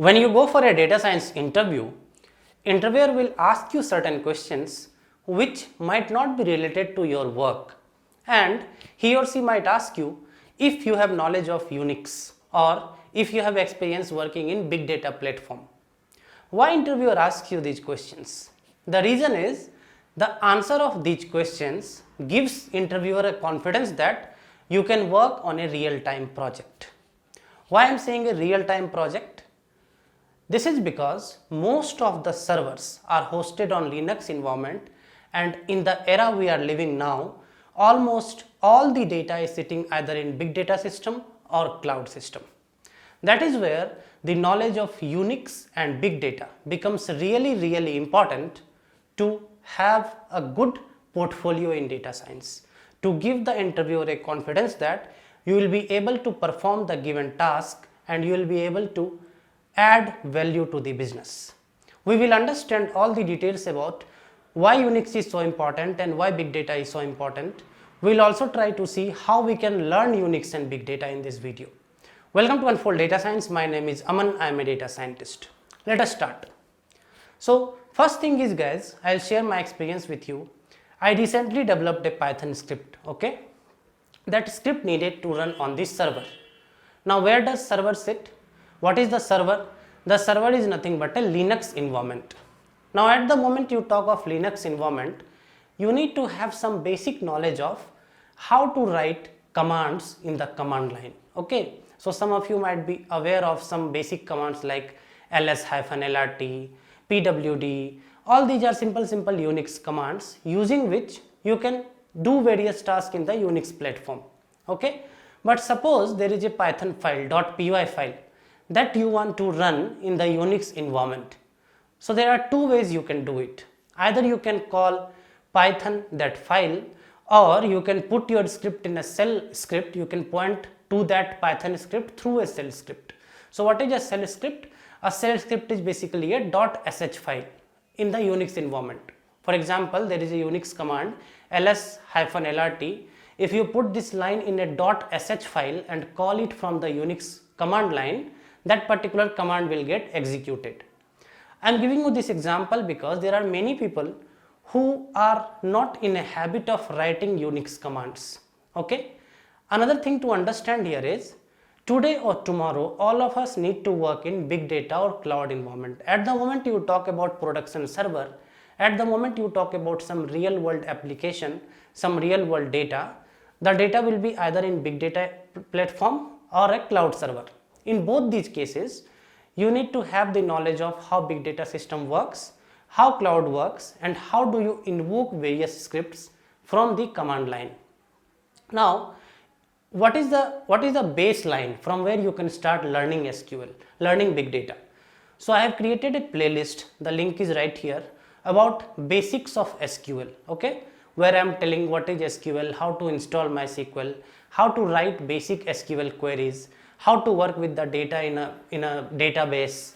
When you go for a data science interview, interviewer will ask you certain questions which might not be related to your work, and he or she might ask you if you have knowledge of Unix or if you have experience working in big data platform. Why interviewer asks you these questions? The reason is the answer of these questions gives interviewer a confidence that you can work on a real-time project. Why I am saying a real-time project? This is because most of the servers are hosted on Linux environment, and in the era we are living now, almost all the data is sitting either in big data system or cloud system. That is where the knowledge of Unix and big data becomes really important to have a good portfolio in data science, to give the interviewer a confidence that you will be able to perform the given task and you will be able to add value to the business. We will understand all the details about why Unix is so important and why big data is so important. We will also try to see how we can learn Unix and big data in this video. Welcome to Unfold Data Science. My name is Aman. I am a data scientist. Let us start. So first thing is, guys, I will share my experience with you. I recently developed a Python script. Okay, that script needed to run on this server. Now where does server sit? What is the server? The server is nothing but a Linux environment. Now at the moment you talk of Linux environment, you need to have some basic knowledge of how to write commands in the command line. Okay, so some of you might be aware of some basic commands like ls-lrt, pwd. All these are simple Unix commands using which you can do various tasks in the Unix platform. Okay, but suppose there is a Python file .py file that you want to run in the Unix environment. So there are two ways you can do it. Either you can call Python that file, or you can put your script in a shell script. You can point to that Python script through a shell script. So what is a shell script? A shell script is basically a .sh file in the Unix environment. For example, there is a Unix command ls-lrt. If you put this line in a .sh file and call it from the Unix command line, that particular command will get executed. I am giving you this example because there are many people who are not in a habit of writing Unix commands. Okay. Another thing to understand here is today or tomorrow all of us need to work in big data or cloud environment. At the moment you talk about production server, at the moment you talk about some real world application, some real world data, the data will be either in big data platform or a cloud server. In both these cases, you need to have the knowledge of how big data system works, how cloud works, and how do you invoke various scripts from the command line. Now, what is the baseline from where you can start learning SQL, learning big data? So I have created a playlist, the link is right here, about basics of SQL, okay, where I am telling what is SQL, how to install MySQL, how to write basic SQL queries, how to work with the data in a database.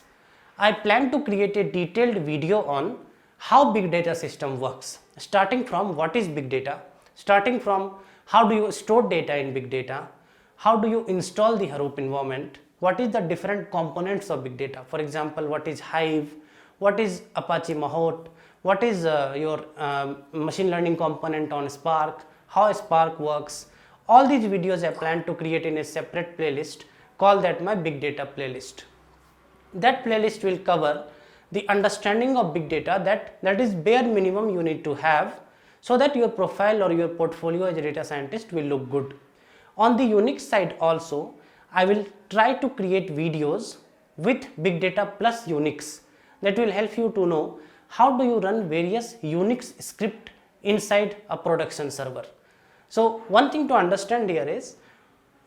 I plan to create a detailed video on how big data system works, starting from what is big data, starting from how do you store data in big data, how do you install the Hadoop environment, what is the different components of big data. For example, what is Hive, what is Apache Mahout, what is your machine learning component on Spark, how Spark works. All these videos I plan to create in a separate playlist. Call that my big data playlist. That playlist will cover the understanding of big data that is bare minimum you need to have so that your profile or your portfolio as a data scientist will look good. On the Unix side also, I will try to create videos with big data plus Unix that will help you to know how do you run various Unix script inside a production server. So one thing to understand here is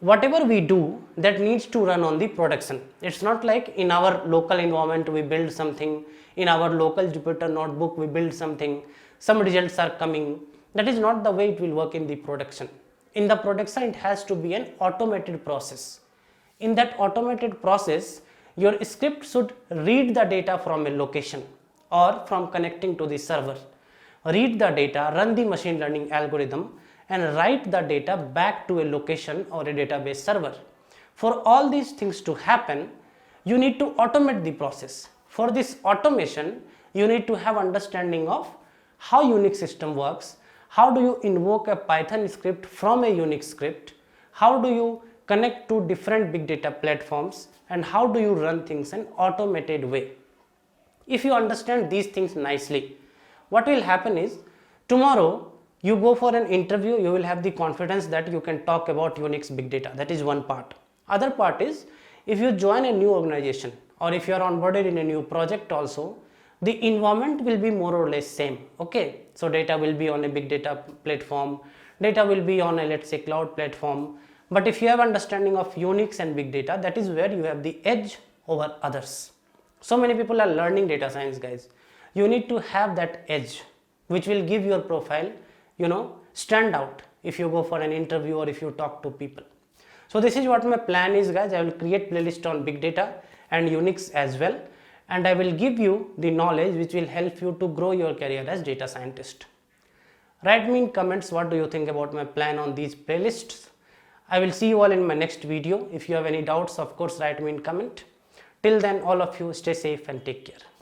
whatever we do that needs to run on the production. It's not like in our local environment we build something, in our local Jupyter notebook we build something, some results are coming. That is not the way it will work in the production. In the production it has to be an automated process. In that automated process, your script should read the data from a location or from connecting to the server, read the data, run the machine learning algorithm, and write the data back to a location or a database server. For all these things to happen, you need to automate the process. For this automation, you need to have understanding of how Unix system works, how do you invoke a Python script from a Unix script, how do you connect to different big data platforms, and how do you run things in automated way. If you understand these things nicely, what will happen is tomorrow you go for an interview, you will have the confidence that you can talk about Unix big data. That is one part. Other part is if you join a new organization or if you are onboarded in a new project also, the environment will be more or less same. Okay, so data will be on a big data platform, data will be on a, let's say, cloud platform. But if you have understanding of Unix and big data, that is where you have the edge over others. So many people are learning data science, guys. You need to have that edge which will give your profile, stand out if you go for an interview or if you talk to people. So this is what my plan is, guys. I will create playlist on big data and Unix as well, and I will give you the knowledge which will help you to grow your career as data scientist. Write me in comments what do you think about my plan on these playlists. I will see you all in my next video. If you have any doubts, of course, write me in comment. Till then, all of you stay safe and take care.